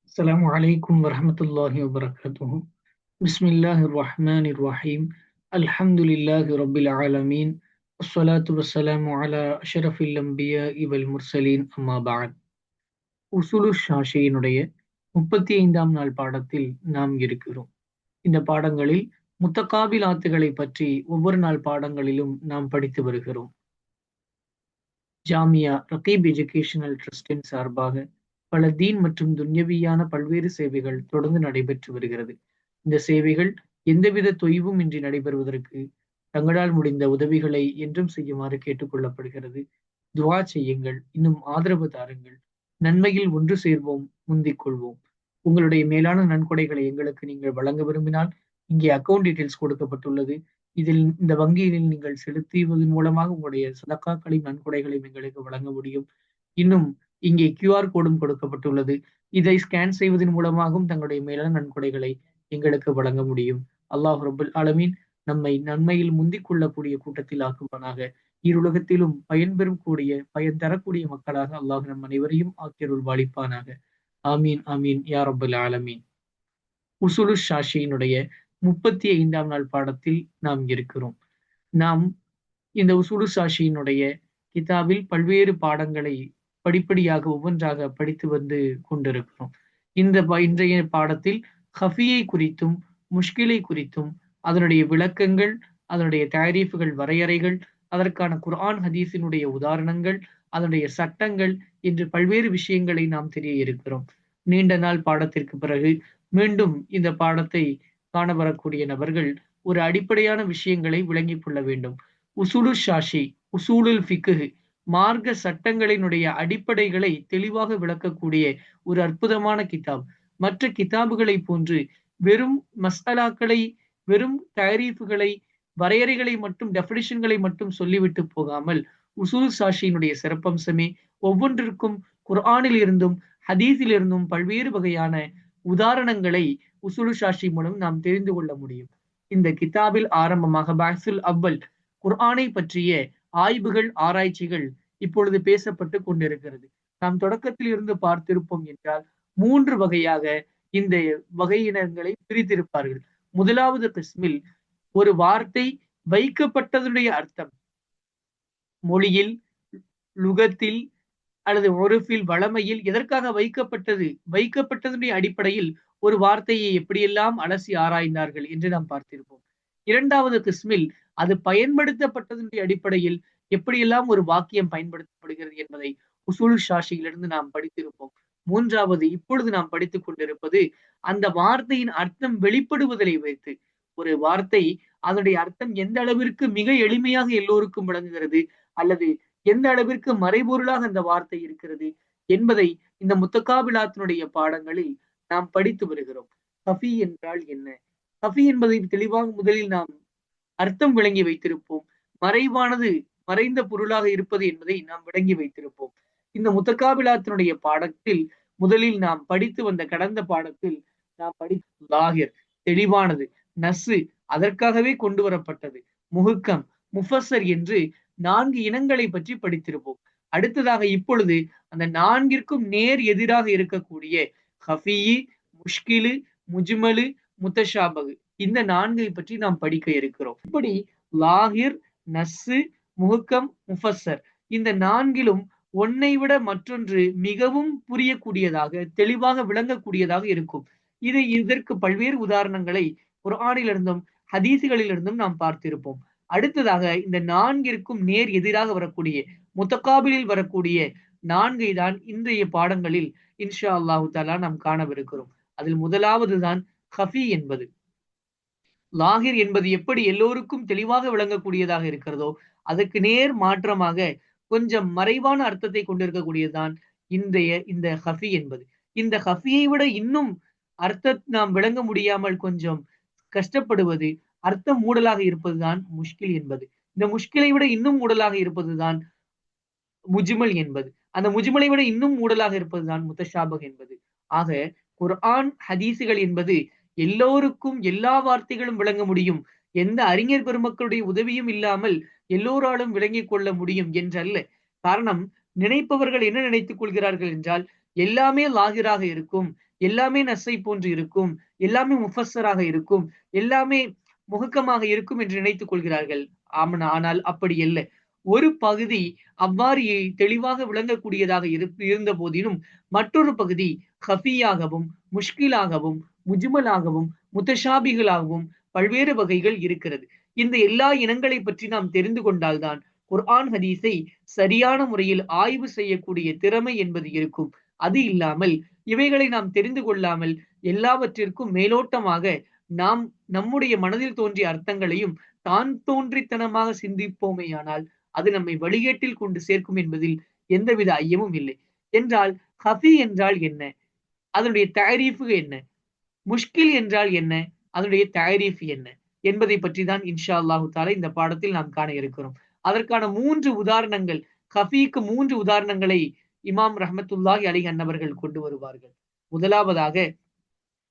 السلام عليكم ورحمة الله وبركاته. بسم الله الرحمن الرحيم. الحمد لله رب العالمين. الصلاة والسلام على أشرف الأنبياء والمرسلين أما بعد. உசுலு ஷாஷியினுடைய 35ஆம் நாள் பாடத்தில் நாம் இருக்கிறோம். இந்த பாடங்களில் முத்தகாபிலாத்துகளை பற்றி ஒவ்வொரு நாள் பாடங்களிலும் நாம் படித்து வருகிறோம். ஜாமியா ரகீப் எஜுகேஷனல் ட்ரஸ்டின் சார்பாக பல தீன் மற்றும் துன்யவியான பல்வேறு சேவைகள் தொடர்ந்து நடைபெற்று வருகிறது. இந்த சேவைகள் எந்தவித தொய்வும் இன்றி நடைபெறுவதற்கு தங்களால் முடிந்த உதவிகளை என்றும் செய்யுமாறு கேட்டுக்கொள்ளப்படுகிறது. துவா செய்யுங்கள், இன்னும் ஆதரவு தாருங்கள். நன்மையில் ஒன்று சேர்வோம், முந்திக் கொள்வோம். உங்களுடைய மேலான நன்கொடைகளை எங்களுக்கு நீங்கள் வழங்க விரும்பினால் இங்கே அக்கவுண்ட் டீடைல்ஸ் கொடுக்கப்பட்டுள்ளது. இதில் இந்த வங்கியில் நீங்கள் செலுத்துவதன் மூலமாக உங்களுடைய சதக்காக்களையும் நன்கொடைகளையும் எங்களுக்கு வழங்க முடியும். இன்னும் இங்கே QR கோடும் கொடுக்கப்பட்டுள்ளது. இதை ஸ்கேன் செய்வதன் மூலமாகவும் தங்களுடைய மேலான நன்கொடைகளை எங்களுக்கு வழங்க முடியும். அல்லாஹ் ரபுல் ஆலமீன் நம்மை நன்மையில் முந்திக் கொள்ளக்கூடிய கூட்டத்தில் ஆக்குவானாக. இருலகத்திலும் பயன்பெறும் கூடிய பயன் தரக்கூடிய மக்களாக அல்லாஹ் நம் அனைவரையும் ஆக்கியருள் வாழிப்பானாக. ஆமீன் ஆமீன் யா ரப்பல் ஆலமீன். உசுலு ஷாஷியினுடைய 35ஆம் நாள் பாடத்தில் நாம் இருக்கிறோம். நாம் இந்த உசுலு ஷாஷியினுடைய கிதாபில் பல்வேறு பாடங்களை படிப்படியாக ஒவ்வொன்றாக படித்து வந்து கொண்டிருக்கிறோம். இன்றைய பாடத்தில் ஹஃபியை குறித்தும் முஷ்கிலை குறித்தும் அதனுடைய விளக்கங்கள், அதனுடைய தாரீஃப்கள், வரையறைகள், அதற்கான குர்ஆன் ஹதீஸினுடைய உதாரணங்கள், அதனுடைய சட்டங்கள் என்று பல்வேறு விஷயங்களை நாம் தெரிய இருக்கிறோம். நீண்ட நாள் பாடத்திற்கு பிறகு மீண்டும் இந்த பாடத்தை காண வரக்கூடிய நபர்கள் ஒரு அடிப்படையான விஷயங்களை விளங்கிக் கொள்ள வேண்டும். உசூலு ஷாஷி, உசூலுல் ஃபிக்ஹ், மார்க்க சட்டங்களினுடைய அடிப்படைகளை தெளிவாக விளக்கக்கூடிய ஒரு அற்புதமான கிதாப். மற்ற கிதாபுகளை போன்று வெறும் மஸ்அலாக்களை, வெறும் தாரீஃப்களை, வரையறைகளை மட்டும், டெஃபினிஷன்களை மட்டும் சொல்லிவிட்டு போகாமல் உசூல் ஷாஷியினுடைய சிறப்பம்சமே ஒவ்வொன்றிற்கும் குர்ஆனில் இருந்தும் ஹதீஸில் இருந்தும் பல்வேறு வகையான உதாரணங்களை உசூலு ஷாஷி மூலம் நாம் தெரிந்து கொள்ள முடியும். இந்த கிதாபில் ஆரம்பமாக பாசுல் அவ்வல், குர்ஆனை பற்றிய ஆய்வுகள், ஆராய்ச்சிகள் இப்பொழுது பேசப்பட்டு கொண்டிருக்கிறது. நாம் தொடக்கத்தில் இருந்து பார்த்திருப்போம் என்றால் 3 வகையாக இந்த வகையினர்களை பிரித்திருப்பார்கள். முதலாவது கிஸ்மில் ஒரு வார்த்தை வைக்கப்பட்டதுடைய அர்த்தம் மொழியில், லுகத்தில் அல்லது உருஃபில், வளமையில் எதற்காக வைக்கப்பட்டதுடைய அடிப்படையில் ஒரு வார்த்தையை எப்படியெல்லாம் அலசி ஆராய்ந்தார்கள் என்று நாம் பார்த்திருப்போம். இரண்டாவது கிஸ்மில் அது பயன்படுத்தப்பட்டதனுடைய அடிப்படையில் எப்படியெல்லாம் ஒரு வாக்கியம் பயன்படுத்தப்படுகிறது என்பதை உசூல் ஷாஷியிலிருந்து நாம் படித்திருப்போம். மூன்றாவது இப்பொழுது நாம் படித்துக் கொண்டிருப்பது அந்த வார்த்தையின் அர்த்தம் வெளிப்படுவதை வைத்து, ஒரு வார்த்தை அதனுடைய அர்த்தம் எந்த அளவிற்கு மிக எளிமையாக எல்லோருக்கும் விளங்குகிறது அல்லது எந்த அளவிற்கு மறைபொருளாக அந்த வார்த்தை இருக்கிறது என்பதை இந்த முத்தகாபிலாத்தினுடைய பாடங்களில் நாம் படித்து வருகிறோம். ஹஃபி என்றால் என்ன? ஹஃபி என்பதை தெளிவாக முதலில் நாம் அர்த்தம் விளங்கி வைத்திருப்போம். மறைவானது மறைந்த பொருளாக இருப்பது என்பதை நாம் விளங்கி வைத்திருப்போம். இந்த முத்தகாபிலாத்தினுடைய பாடத்தில் முதலில் நாம் படித்து வந்த கடந்த பாடத்தில் நாம் லாகிர் தெளிவானது, நஸ்ஸு அதற்காகவே கொண்டு வரப்பட்டது, முஹக்கம், முஃபஸ்ஸர் என்று 4 இனங்களை பற்றி படித்திருப்போம். அடுத்ததாக இப்பொழுது அந்த 4ற்கும் நேர் எதிராக இருக்கக்கூடிய ஹஃபி, முஷ்கிலு, முஜ்மலு, முத்தஷாபகு, இந்த 4ஐ பற்றி நாம் படிக்க இருக்கிறோம். இப்படி லாகிர், நஸ்ஸு, முஹக்கம், முஃபஸ்ஸர் இந்த 4லும் ஒன்னை விட மற்றொன்று மிகவும் புரியக்கூடியதாக, தெளிவாக விளங்கக்கூடியதாக இருக்கும். இதற்கு பல்வேறு உதாரணங்களை குர்ஆனிலிருந்தும் ஹதீஸ்களிலிருந்தும் நாம் பார்த்திருப்போம். அடுத்ததாக இந்த 4ற்கும் நேர் எதிராக வரக்கூடிய, முத்தகாபிலில் வரக்கூடிய 4ஐ தான் இன்றைய பாடங்களில் இன்ஷா அல்லாஹு தஆலா நாம் காணவிருக்கிறோம். அதில் முதலாவது தான் ஹஃபி என்பது. லாகிர் என்பது எப்படி எல்லோருக்கும் தெளிவாக விளங்கக்கூடியதாக இருக்கிறதோ அதற்கு நேர் மாற்றமாக கொஞ்சம் மறைவான அர்த்தத்தை கொண்டிருக்கக்கூடியதுதான் இந்த ஹஃபி என்பது. இந்த ஹஃபியை விட இன்னும் நாம் விளங்க முடியாமல் கொஞ்சம் கஷ்டப்படுவது, அர்த்தம் மூடலாக இருப்பதுதான் முஷ்கில் என்பது. இந்த முஷ்கிலை விட இன்னும் மூடலாக இருப்பதுதான் முஜ்மல் என்பது. அந்த முஜ்மலை விட இன்னும் மூடலாக இருப்பதுதான் முத்தஷாபக் என்பது. ஆக குர்ஆன் ஹதீசுகள் என்பது எல்லோருக்கும் எல்லா வார்த்தைகளும் விளங்க முடியும், எந்த அறிஞர் பெருமக்களுடைய உதவியும் இல்லாமல் எல்லோராலும் விளங்கிக் கொள்ள முடியும் என்றல்ல. காரணம், நினைப்பவர்கள் என்ன நினைத்துக் கொள்கிறார்கள் என்றால் எல்லாமே லாகிராக இருக்கும், எல்லாமே நஸ்ஸை போன்று இருக்கும், எல்லாமே முஃபஸ்ஸராக இருக்கும், எல்லாமே முஹக்கமாக இருக்கும் என்று நினைத்துக் கொள்கிறார்கள். ஆனால் அப்படி அல்ல. ஒரு பகுதி அவ்வாறு தெளிவாக விளங்கக்கூடியதாக இருந்த போதிலும் மற்றொரு பகுதி ஹஃபியாகவும், முஷ்கிலாகவும், முஜ்மலாகவும், முத்தஷாபிகளாகவும் பல்வேறு வகைகள் இருக்கிறது. இந்த எல்லா இனங்களை பற்றி நாம் தெரிந்து கொண்டால்தான் குர்ஆன் ஹதீஸை சரியான முறையில் ஆய்வு செய்யக்கூடிய திறமை என்பது இருக்கும். அது இல்லாமல் இவைகளை நாம் தெரிந்து கொள்ளாமல் எல்லாவற்றிற்கும் மேலோட்டமாக நாம் நம்முடைய மனதில் தோன்றிய அர்த்தங்களையும் தான் தோன்றித்தனமாக சிந்திப்போமேயானால் அது நம்மை வழிகேட்டில் கொண்டு சேர்க்கும் என்பதில் எந்தவித ஐயமும் இல்லை. என்றால் ஹஃபி என்றால் என்ன? அதனுடைய தஅரீஃப் என்ன? முஷ்கில் என்றால் என்ன? அதனுடைய தஅரீஃப் என்ன? என்பதை பற்றி தான் இன்ஷா அல்லாஹு தஆலா இந்த பாடத்தில் நாம் காண இருக்கிறோம். அதற்கான 3 உதாரணங்கள், ஹஃபீக்கு 3 உதாரணங்களை இமாம் ரஹ்மத்துல்லாஹி அலைஹி அன்னவர்கள் கொண்டு வருவார்கள். முதலாவதாக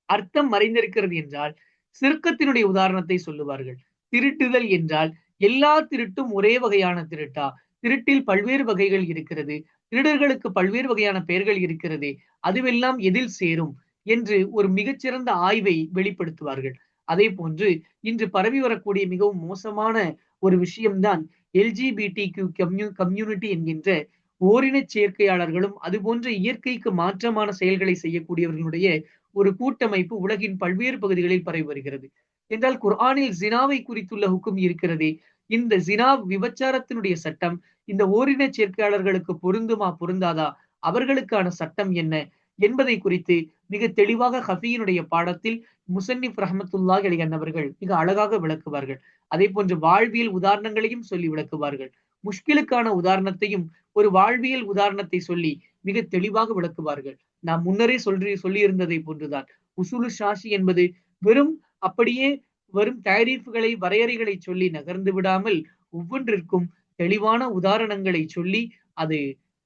அர்த்தம் மறைந்திருக்கிறது என்றால் சிறுக்கத்தினுடைய உதாரணத்தை சொல்லுவார்கள். திருட்டுதல் என்றால் எல்லா திருட்டும் ஒரே வகையான திருட்டா? திருட்டில் பல்வேறு வகைகள் இருக்கிறது, திருடர்களுக்கு பல்வேறு வகையான பெயர்கள் இருக்கிறது, அதுவெல்லாம் எதில் சேரும் என்று ஒரு மிகச்சிறந்த ஆய்வை வெளிப்படுத்துவார்கள். அதே போன்று இன்று பரவி வரக்கூடிய மிகவும் மோசமான ஒரு விஷயம்தான் எல்ஜிபிடிக்யூ கம்யூனிட்டி என்கின்ற ஓரினச் சேர்க்கையாளர்களும் அதுபோன்ற இயற்கைக்கு மாற்றமான செயல்களை செய்யக்கூடியவர்களுடைய ஒரு கூட்டமைப்பு உலகின் பல்வேறு பகுதிகளில் பரவி வருகிறது. என்றால் குர்ஆனில் ஜினாவை குறித்துள்ள ஹுக்கும் இருக்கிறதே, இந்த ஜினா விபச்சாரத்தினுடைய சட்டம் இந்த ஓரின சேர்க்கையாளர்களுக்கு பொருந்துமா பொருந்தாதா, அவர்களுக்கான சட்டம் என்ன என்பதை குறித்து மிக தெளிவாக ஹஃபியினுடைய பாடத்தில் முசன்னிப் ரஹ்மத்துல்லாஹி அலைஹி அன்னவர்கள் மிக அழகாக விளக்குவார்கள். அதே போன்று வாழ்வியல் உதாரணங்களையும் சொல்லி விளக்குவார்கள். முஷ்கிலுக்கான உதாரணத்தையும் ஒரு வாழ்வியல் உதாரணத்தை சொல்லி மிக தெளிவாக விளக்குவார்கள். நாம் முன்னரே சொல்லி இருந்ததை போன்றுதான் உசூலு ஷாஷி என்பது வெறும் அப்படியே வரும் தயாரிப்புகளை வரையறைகளை சொல்லி நகர்ந்து விடாமல் ஒவ்வொன்றிற்கும் தெளிவான உதாரணங்களை சொல்லி அது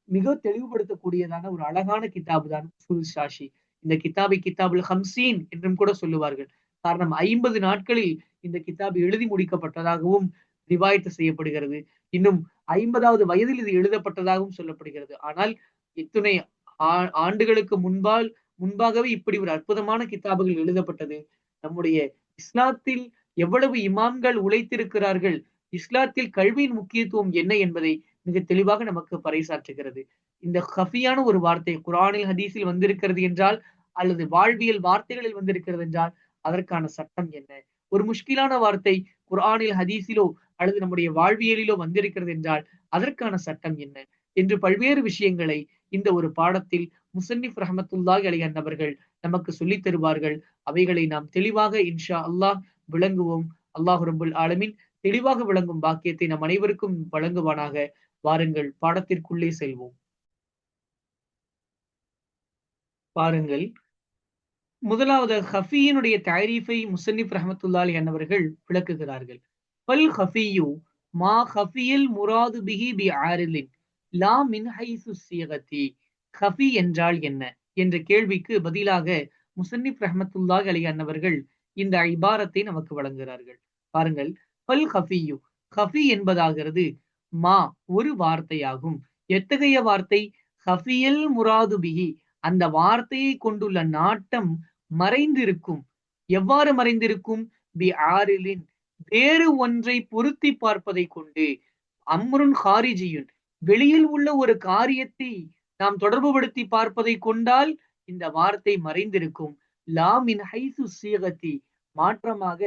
மிக தெளிவுபடுத்தக்கூடியதான ஒரு அழகான கிதாபு தான் உசூல் ஷாஷி. இந்த கிதாபை கிதாபுல் ஹம்சீன் என்றும் கூட சொல்லுவார்கள். காரணம் 50 நாட்களில் இந்த கிதாபு எழுதி முடிக்கப்பட்டதாகவும் ரிவாயத்து செய்யப்படுகிறது. இன்னும் 50வது வயதில் இது எழுதப்பட்டதாகவும் சொல்லப்படுகிறது. ஆனால் இத்துணை ஆண்டுகளுக்கு முன்பாகவே இப்படி ஒரு அற்புதமான கிதாபுகள் எழுதப்பட்டது. நம்முடைய இஸ்லாத்தில் எவ்வளவு இமாம்கள் உழைத்திருக்கிறார்கள், இஸ்லாத்தில் கல்வியின் முக்கியத்துவம் என்ன என்பதை மிக தெளிவாக நமக்கு பறைசாற்றுகிறது. இந்த ஹஃபியான ஒரு வார்த்தை குர்ஆனில் ஹதீஸில் வந்திருக்கிறது என்றால், அல்லது வாழ்வியல் வார்த்தைகளில் வந்திருக்கிறது என்றால் அதற்கான சட்டம் என்ன? ஒரு முஷ்கிலான வார்த்தை குர்ஆனில் ஹதீஸிலோ அல்லது நம்முடைய வாழ்வியலிலோ வந்திருக்கிறது என்றால் அதற்கான சட்டம் என்ன என்று பல்வேறு விஷயங்களை இந்த ஒரு பாடத்தில் முசன்னிப் ரஹ்மத்துல்லாஹி அலைஹி அன்னவர்கள் நமக்கு சொல்லித் தருவார்கள். அவைகளை நாம் தெளிவாக இன்ஷா அல்லாஹ் விளங்குவோம். அல்லாஹ் ரப்பல் ஆலமீன் தெளிவாக விளங்கும் பாக்கியத்தை நம் அனைவருக்கும் வழங்குவானாக. வாருங்கள் பாடத்திற்குள்ளே செல்வோம். பாருங்கள், முதலாவது ஹஃபியினுடைய தஅரீஃபை முசன்னிப் ரஹ்மத்துல்லாஹி அலைஹி அன்னவர்கள் விளக்குகிறார்கள். ஃபல் ஹஃபியு மா ஹஃபியல் முராது பிஹி பி ஆரிலின் லா மின் ஹைசு ஸீகதி. ஹஃபி என்றால் என்ன என்ற கேள்விக்கு பதிலாக முசன்னிப் ரஹ்மத்துல்லாஹி அலைஹி அன்னவர்கள் இந்த இபாரத்தை நமக்கு வழங்குகிறார்கள். பாருங்கள், ஃபல் ஹஃபியு, ஹஃபி என்பதாகிறது மா ஒரு வார்த்தையாகும். எத்தகைய வார்த்தை? ஹஃபியல் முராது பிஹி, அந்த வார்த்தையை கொண்டுள்ள நாட்டம் மறைந்திருக்கும். எவ்வாறு மறைந்திருக்கும்? பி ஆரிலின், வேறு ஒன்றை பொருத்தி பார்ப்பதை கொண்டு. அம்ருன் ஹாரிஜியுன், வெளியில் உள்ள ஒரு காரியத்தை நாம் தொடர்புபடுத்தி பார்ப்பதை கொண்டால் இந்த வார்த்தை மறைந்திருக்கும். லா மின் ஹைசு ஸீகதி, மாற்றமாக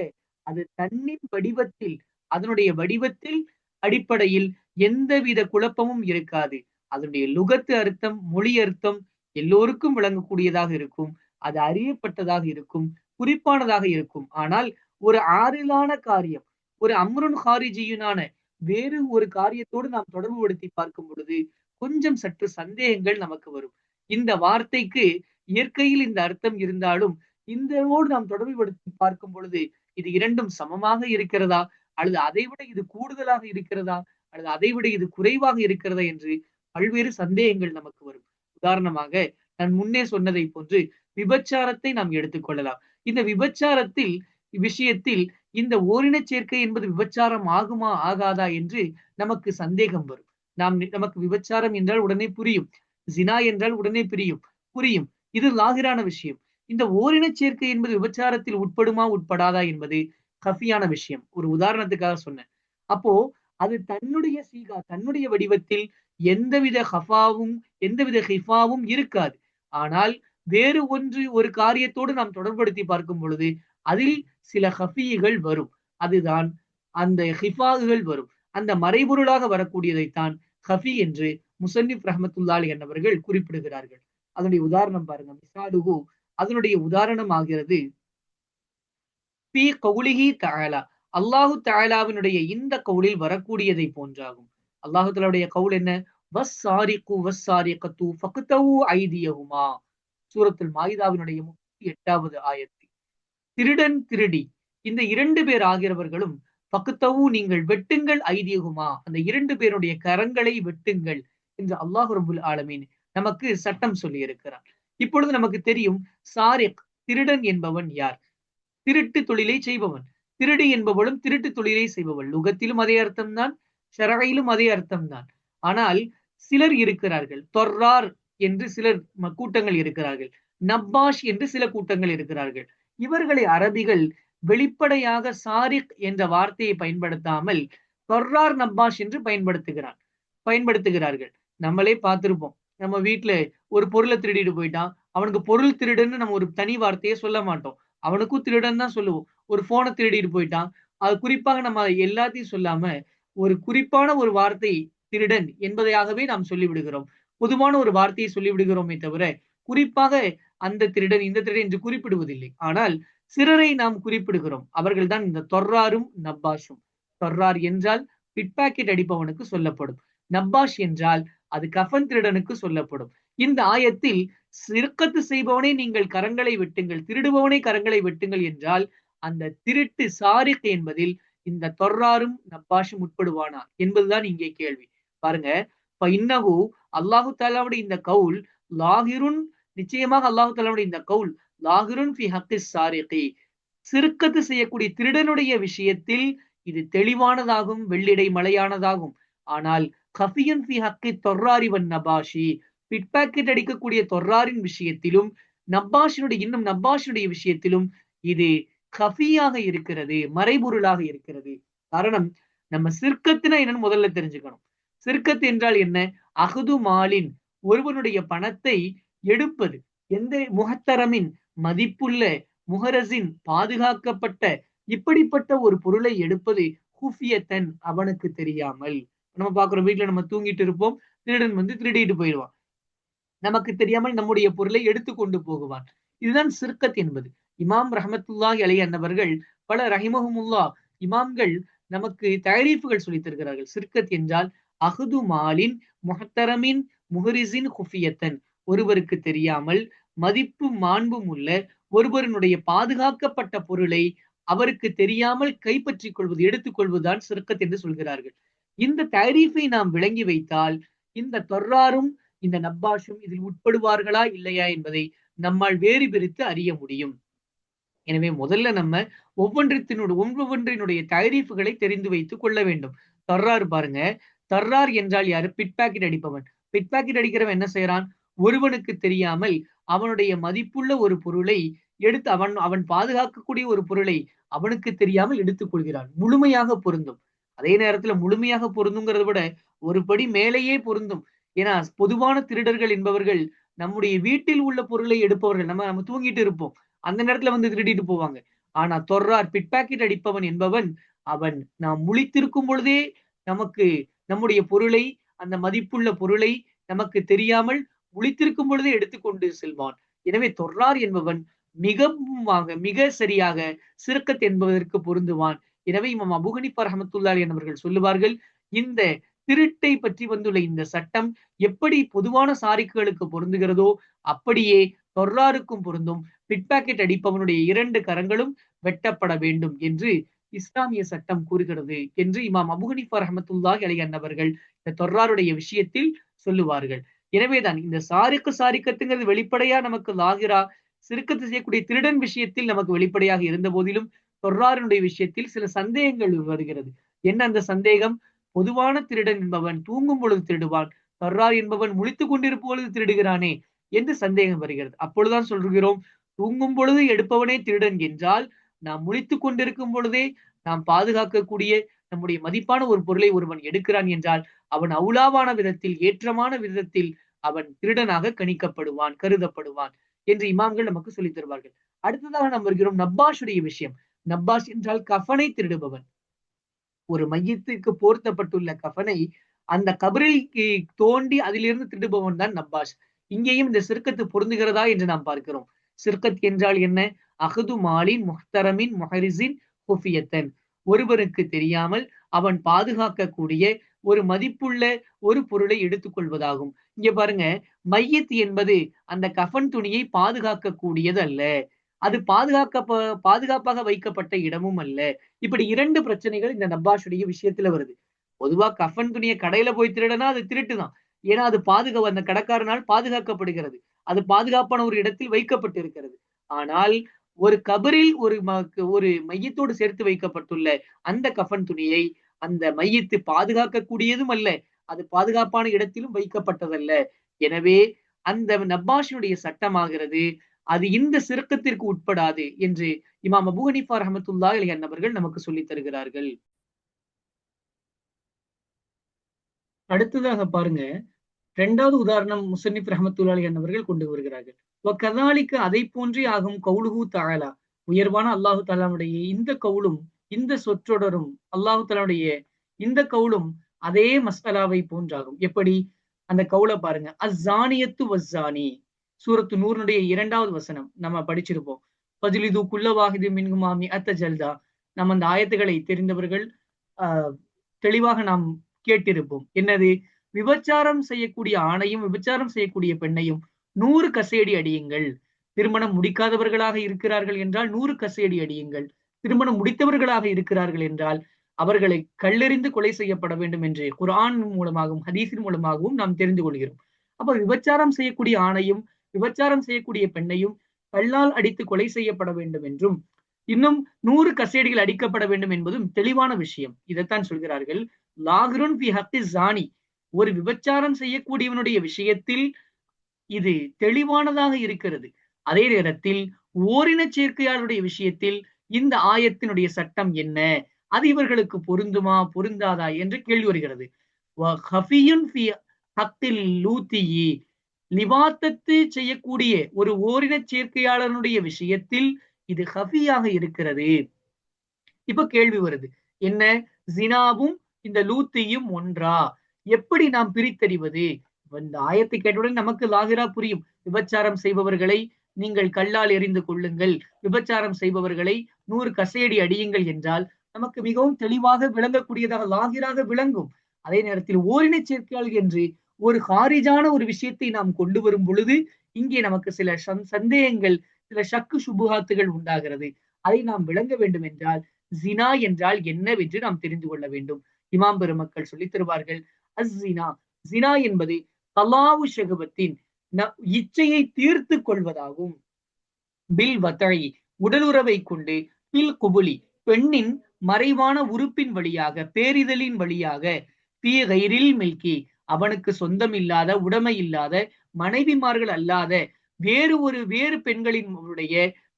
அது தன்னின் வடிவத்தில், அதனுடைய வடிவத்தில் அடிப்படையில் எந்தவித குழப்பமும் இருக்காது. அதனுடைய லுகத்து அர்த்தம், மொழி அர்த்தம் எல்லோருக்கும் விளங்கக்கூடியதாக இருக்கும். அது அறியப்பட்டதாக இருக்கும், குறிப்பானதாக இருக்கும். ஆனால் ஒரு ஆறிலான காரியம், ஒரு அம்ருன் ஹாரிஜியுனான வேறு ஒரு காரியத்தோடு நாம் தொடர்பு படுத்தி பார்க்கும் பொழுது கொஞ்சம் சற்று சந்தேகங்கள் நமக்கு வரும். இந்த வார்த்தைக்கு இயற்கையில் இந்த அர்த்தம் இருந்தாலும் இந்தோடு நாம் தொடர்பு படுத்தி பார்க்கும் பொழுது இது இரண்டும் சமமாக இருக்கிறதா, அல்லது அதைவிட இது கூடுதலாக இருக்கிறதா, அல்லது அதைவிட இது குறைவாக இருக்கிறதா என்று பல்வேறு சந்தேகங்கள் நமக்கு வரும். உதாரணமாக நான் முன்னே சொன்னதை போன்று விபச்சாரத்தை நாம் எடுத்துக்கொள்ளலாம். இந்த விபச்சாரத்தில் விஷயத்தில் இந்த ஓரின சேர்க்கை என்பது விபச்சாரம் ஆகுமா ஆகாதா என்று நமக்கு சந்தேகம் வரும். நமக்கு விபச்சாரம் என்றால் உடனே புரியும், ஜினா என்றால் உடனே புரியும். இது லாகிரான விஷயம். இந்த ஓரின சேர்க்கை என்பது விபச்சாரத்தில் உட்படுமா உட்படாதா என்பது கஃபியான விஷயம். ஒரு உதாரணத்துக்காக சொன்னேன். அப்போ அது தன்னுடைய சீகா, தன்னுடைய வடிவத்தில் எந்தவித ஹஃபாவும் எந்தவித ஹிஃபாவும் இருக்காது. ஆனால் வேறு ஒரு காரியத்தோடு நாம் தொடர்படுத்தி பார்க்கும் பொழுது அதில் சில ஹஃபீகள் வரும். அதுதான் அந்த ஹிஃபாகுகள் வரும். அந்த மறைபொருளாக வரக்கூடியதைத்தான் ஹஃபி என்று முசன்னிப் ரஹமத்துல்லாஹி என்பவர்கள் குறிப்பிடுகிறார்கள். அதனுடைய உதாரணம் பாருங்க. மிசாலுஹு அதனுடைய உதாரணம் ஆகிறது பி கவுலிஹி தஆலா, அல்லாஹு தஆலாவினுடைய இந்த கவுலில் வரக்கூடியதை போன்றாகும். அல்லாஹு தஆலாவுடைய கவுல் என்ன? வஸ்ஸாரிகு வஸ்ஸாரிகத்து ஃபக்தவு ஐதியஹுமா. சூரத்துல் மாயிதாவினுடைய 38வது ஆயத்தில் திருடன் திருடி இந்த 2 பேர் ஆகிறவர்களும் ஃபக்தவு நீங்கள் வெட்டுங்கள் ஐதியஹுமா அந்த 2 பேருடைய கரங்களை வெட்டுங்கள் என்று அல்லாஹ் ரப்பல் ஆலமீன் நமக்கு சட்டம் சொல்லி இருக்கிறார். இப்பொழுது நமக்கு தெரியும் சாரிக் திருடன் என்பவன் யார்? திருட்டு தொழிலை செய்பவன். திருடி என்பவளும் திருட்டு தொழிலை செய்பவள். லுகத்திலும் அதே அர்த்தம்தான், ஷரஈலும் அதே அர்த்தம்தான். ஆனால் சிலர் இருக்கிறார்கள். தொர்ரார் என்று சிலர் கூட்டங்கள் இருக்கிறார்கள். நப்பாஷ் என்று சில கூட்டங்கள் இருக்கிறார்கள். இவர்களை அரபிகள் வெளிப்படையாக சாரிக் என்ற வார்த்தையை பயன்படுத்தாமல் தொர்ரார் நப்பாஷ் என்று பயன்படுத்துகிறார்கள். நம்மளே பார்த்திருப்போம். நம்ம வீட்டுல ஒரு பொருளை திருடிட்டு போயிட்டான், அவனுக்கு பொருள் திருடுன்னு நம்ம ஒரு தனி வார்த்தையை சொல்ல மாட்டோம். அவனுக்கும் திருடன் தான் சொல்லுவோம். ஒரு போனை திருடிட்டு போயிட்டான், அது குறிப்பாக நம்ம எல்லாத்தையும் சொல்லாம ஒரு குறிப்பான ஒரு வார்த்தை திருடன் என்பதையாகவே நாம் சொல்லிவிடுகிறோம். பொதுவான ஒரு வார்த்தையை சொல்லிவிடுகிறோமே தவிர குறிப்பாக அந்த திருடன் இந்த திருடன் என்று குறிப்பிடுவதில்லை. ஆனால் சிலரை நாம் குறிப்பிடுகிறோம். அவர்கள் தான் இந்த தொர்ராரும் நப்பாஷும். தொர்ரார் என்றால் பிட்பாக்கெட் அடிப்பவனுக்கு சொல்லப்படும். நப்பாஷ் என்றால் அது கஃபன் திருடனுக்கு சொல்லப்படும். இந்த ஆயத்தில் சிறுக்கத்து செய்பவனே நீங்கள் கரங்களை வெட்டுங்கள், திருடுபவனே கரங்களை வெட்டுங்கள் என்றால் அந்த திருட்டு சாரிக் என்பதில் இந்த தொர்ராரும் நப்பாஷும் உட்படுவானா என்பதுதான் இங்கே கேள்வி. பாருங்க, இன்னஹு அல்லாஹு தஆலாவுடைய இந்த கவுல் லாகிருன், நிச்சயமாக அல்லாஹு தஆலாவுடைய இந்த கவுல் லாகிருன் ஃபி ஹக்கிஸ் சாரிகி, சிறுக்கத்து செய்யக்கூடிய திருடனுடைய விஷயத்தில் இது தெளிவானதாகும், வெள்ளிடை மலையானதாகும். ஆனால் கஃபியன் ஃபி ஹக்கி தொர்ராரி வன் நபாஷி, பிட்பாக்கெட் அடிக்கக்கூடிய தொர்ராரின் விஷயத்திலும் நப்பாஷினுடைய விஷயத்திலும் இது கஃபியாக இருக்கிறது, மறைபொருளாக இருக்கிறது. காரணம், நம்ம சிற்கத்துனா என்னன்னு முதல்ல தெரிஞ்சுக்கணும். சிற்கத்து என்றால் என்ன? அஹ்து மாலின், ஒருவனுடைய பணத்தை எடுப்பது. எந்த முஹத்தரமின், மதிப்புள்ள, முஹரசின், பாதுகாக்கப்பட்ட, இப்படிப்பட்ட ஒரு பொருளை எடுப்பது ஹுஃபியத்தன், அவனுக்கு தெரியாமல். நம்ம பாக்குறோம், வீட்டுல நம்ம தூங்கிட்டு இருப்போம், திருடன் வந்து திருடிட்டு போயிடுவான். நமக்கு தெரியாமல் நம்முடைய பொருளை எடுத்து கொண்டு போகுவான். இதுதான் சிற்கத் என்பது. இமாம் ரஹமத்துல்லாஹி அலைஹி அன்னவர்கள், பல ரஹிமஹுமுல்லா இமாம்கள் நமக்கு தயாரிப்புகள் சொல்லித் தருகிறார்கள். சிற்கத் என்றால் அஹ்து மாலின் முஹத்தரமின் முஹரிசின் ஹுஃபியத்தன், ஒருவருக்கு தெரியாமல் மதிப்பு மாண்பும் உள்ள ஒருவருடைய பாதுகாக்கப்பட்ட பொருளை அவருக்கு தெரியாமல் கைப்பற்றிக் கொள்வது, எடுத்துக் கொள்வதுதான் சிற்கத் என்று சொல்கிறார்கள். இந்த தயாரிப்பை நாம் விளங்கி வைத்தால் இந்த தொர்ராரும் இந்த நப்பாஷும் இதில் உட்படுவார்களா இல்லையா என்பதை நம்மால் வேறு பிரித்து அறிய முடியும். எனவே முதல்ல நம்ம ஒவ்வொன்றினுடைய தயாரிப்புகளை தெரிந்து வைத்துக் கொள்ள வேண்டும். தர்ரார் பாருங்க, தர்ரார் என்றால் யாரு? பிட்பாக்கெட் அடிப்பவன். பிட்பாக்கெட் அடிக்கிறவன் என்ன செய்யறான்? ஒருவனுக்கு தெரியாமல் அவனுடைய மதிப்புள்ள ஒரு பொருளை எடுத்து அவன் பாதுகாக்கக்கூடிய ஒரு பொருளை அவனுக்கு தெரியாமல் எடுத்துக் கொள்கிறான். முழுமையாக பொருந்தும். அதே நேரத்துல முழுமையாக பொருந்துங்கிறத விட ஒரு படி மேலேயே பொருந்தும். ஏன்னா பொதுவான திருடர்கள் என்பவர்கள் நம்முடைய வீட்டில் உள்ள பொருளை எடுப்பவர்கள். நம்ம தூங்கிட்டு இருப்போம், அந்த நேரத்துல வந்து திருடிட்டு போவாங்க. ஆனா தொர்ரார், பிட்பாக்கெட் அடிப்பவன் என்பவன், அவன் நாம் முழித்திருக்கும் பொழுதே நமக்கு நம்முடைய பொருளை, அந்த மதிப்புள்ள பொருளை நமக்கு தெரியாமல் முழித்திருக்கும் பொழுதே எடுத்துக்கொண்டு செல்வான். எனவே தொர்ரார் என்பவன் மிக சரியாக சிறுக்கத் என்பதற்கு பொருந்துவான். எனவே இமாம் அபூ ஹனீஃபா ரஹ்மத்துல்லாஹி என்பவர்கள் சொல்லுவார்கள், இந்த திருட்டை பற்றி வந்துள்ள இந்த சட்டம் எப்படி பொதுவான சாரிக்குகளுக்கு பொருந்துகிறதோ அப்படியே தொர்ராருக்கும் பொருந்தும். பிட்பாக்கெட் அடிப்பவனுடைய 2 கரங்களும் வெட்டப்பட வேண்டும் என்று இஸ்லாமிய சட்டம் கூறுகிறது என்று இமாம் அபூ ஹனீஃபா ரஹ்மத்துல்லாஹி அலைஹி அன்னவர்கள் இந்த தொர்ராருடைய விஷயத்தில் சொல்லுவார்கள். எனவேதான் இந்த சாரிக்கத்துங்கிறது வெளிப்படையா நமக்கு லாகிரா, சிறுக்கத்து செய்யக்கூடிய திருடன் விஷயத்தில் நமக்கு வெளிப்படையாக இருந்த போதிலும் தொர்ராருடைய விஷயத்தில் சில சந்தேகங்கள் வருகிறது. என்ன அந்த சந்தேகம்? பொதுவான திருடன் என்பவன் தூங்கும் பொழுது திருடுவான், தொர்ரார் என்பவன் முழித்துக் கொண்டிருக்கும் பொழுது திருடுகிறானே என்று சந்தேகம் வருகிறது. அப்பொழுதுதான் சொல்கிறோம், தூங்கும் பொழுது எடுப்பவனே திருடன் என்றால், நாம் முழித்துக் கொண்டிருக்கும் பொழுதே நாம் பாதுகாக்கக்கூடிய நம்முடைய மதிப்பான ஒரு பொருளை ஒருவன் எடுக்கிறான் என்றால், அவன் அவுலாவான விதத்தில், ஏற்றமான விதத்தில் அவன் திருடனாக கணிக்கப்படுவான், கருதப்படுவான் என்று இமாம்கள் நமக்கு சொல்லித் தருவார்கள். அடுத்ததாக நாம் வருகிறோம் நப்பாஷுடைய விஷயம். நப்பாஷ் என்றால் கஃனை திருடுபவன். ஒரு மையத்துக்கு போர்த்தப்பட்டுள்ள கஃனை அந்த கபரில் தோண்டி அதிலிருந்து திருடுபவன் தான் நப்பாஷ். இங்கேயும் இந்த சிற்கத்து பொருந்துகிறதா என்று நாம் பார்க்கிறோம். சிற்கத் என்றால் என்ன? அஹது மாலின் முஹ்தரமின் முஹரிசின் ஹுஃபியத்தன். ஒருவருக்கு தெரியாமல் அவன் பாதுகாக்கக்கூடிய ஒரு மதிப்புள்ள ஒரு பொருளை எடுத்துக் கொள்வதாகும். இங்க பாருங்க, மையத் என்பது அந்த கஃன் துணியை பாதுகாக்க கூடியது அல்ல. அது பாதுகாப்பாக வைக்கப்பட்ட இடமும் அல்ல. இப்படி 2 பிரச்சனைகள் இந்த நப்பாஷுடைய விஷயத்துல வருது. பொதுவா கஃன் துணிய கடையில போய் திருடனா அது திருட்டுதான். ஏன்னா அது அந்த கடைக்காரனால் பாதுகாக்கப்படுகிறது. அது பாதுகாப்பான ஒரு இடத்தில் வைக்கப்பட்டிருக்கிறது. ஆனால் ஒரு கபரில் ஒரு மையத்தோடு சேர்த்து வைக்கப்பட்டுள்ள அந்த கஃன் துணியை அந்த மையத்து பாதுகாக்கக்கூடியதும் அல்ல. அது பாதுகாப்பான இடத்திலும் வைக்கப்பட்டதல்ல. எனவே அந்த நப்பாஷினுடைய சட்டமாகிறது அது இந்த சிறுக்கத்திற்கு உட்படாது என்று இமாம் அபூ ஹனீஃபா ரஹ்மத்துல்லாஹி அலைஹி அன்னவர்கள் நமக்கு சொல்லித் தருகிறார்கள். அடுத்ததாக பாருங்க, 2வது உதாரணம் முஸன்னிஃப் ரஹ்மத்துல்லாஹி அலைஹி அன்னவர்கள் கொண்டு வருகிறார்கள். வகதாலிக அதை போன்றே ஆகும் கவுலுஹு தஆலா, உயர்வான அல்லாஹு தஆலாவுடைய இந்த கவுலும் இந்த சொற்றொடரும் அல்லாஹு தஆலாவுடைய இந்த கவுலும் அதே மஸ்அலாவை போன்றாகும். எப்படி? அந்த கவுல பாருங்க. அஸ்ஸானியத்து வஸ்ஸானி, சூரத்து நூறுனுடைய 2வது வசனம் நம்ம படிச்சிருப்போம். ஃபஜ்லிது குல்ல வாஹிது மின்ஹுமா மிஅத்த ஜல்தா. நம்ம அந்த ஆயத்துகளை தெரிந்தவர்கள் தெளிவாக நாம் கேட்டிருப்போம். என்னது? விபச்சாரம் செய்யக்கூடிய ஆணையும் விபச்சாரம் செய்யக்கூடிய பெண்ணையும் 100 கசேடி அடியுங்கள். திருமணம் முடிக்காதவர்களாக இருக்கிறார்கள் என்றால் 100 கசேடி அடியுங்கள். திருமணம் முடித்தவர்களாக இருக்கிறார்கள் என்றால் அவர்களை கல்லெறிந்து கொலை செய்யப்பட வேண்டும் என்று குர்ஆன் மூலமாகவும் ஹதீஸின் மூலமாகவும் நாம் தெரிந்து கொள்கிறோம். அப்ப விபச்சாரம் செய்யக்கூடிய ஆணையும் விபச்சாரம் செய்யக்கூடிய பெண்ணையும் கல்லால் அடித்து கொலை செய்யப்பட வேண்டும் என்றும் இன்னும் 100 கசேடிகள் அடிக்கப்பட வேண்டும் என்பதும் தெளிவான விஷயம். இதைத்தான் சொல்கிறார்கள். லாஹிருன் ஃபி ஹக்கி ஸானி, ஒரு விபச்சாரம் செய்யக்கூடியவனுடைய விஷயத்தில் இது தெளிவானதாக இருக்கிறது. அதே நேரத்தில் ஓரின சேர்க்கையாளருடைய விஷயத்தில் இந்த ஆயத்தினுடைய சட்டம் என்ன, அது இவர்களுக்கு பொருந்துமா பொருந்தாதா என்று கேள்வி வருகிறது. லிவாத்தத்து செய்யக்கூடிய ஒரு ஓரின சேர்க்கையாளனுடைய விஷயத்தில் இது ஹஃபியாக இருக்கிறது. இப்ப கேள்வி வருது, என்ன? ஜினாவும் இந்த லூத்தியும் ஒன்றா? எப்படி நாம் பிரித்தறிவது? இந்த ஆயத்தை கேட்டவுடன் நமக்கு லாகிரா புரியும். விபச்சாரம் செய்பவர்களை நீங்கள் கல்லால் எறிந்து கொள்ளுங்கள், விபச்சாரம் செய்பவர்களை 100 கசையடி அடியுங்கள் என்றால் நமக்கு மிகவும் தெளிவாக விளங்கக்கூடியதாக லாகிராக விளங்கும். அதே நேரத்தில் ஓரின சேர்க்கையாளர் என்று ஒரு ஹாரிஜான ஒரு விஷயத்தை நாம் கொண்டு வரும் பொழுது இங்கே நமக்கு சில சந்தேகங்கள், சில ஷக்கு சுபுகாத்துகள் உண்டாகிறது. அதை நாம் விளங்க வேண்டும் என்றால் ஜினா என்றால் என்னவென்று நாம் தெரிந்து கொள்ள வேண்டும். இமாம் பெருமக்கள் சொல்லித் தருவார்கள், அஸ்ஸினா, ஜினா என்பது தலாவு ஷஹவத்தின் இச்சையை தீர்த்து கொள்வதாகும். பில் வதழி, உடலுறவை கொண்டு, பில் குபுலி, பெண்ணின் மறைவான உறுப்பின் வழியாக, பேரிதழின் வழியாக, பி கைரில் மில்கி, அவனுக்கு சொந்தம் இல்லாத, உடைமை இல்லாத, மனைவிமார்கள் அல்லாத வேறு பெண்களின்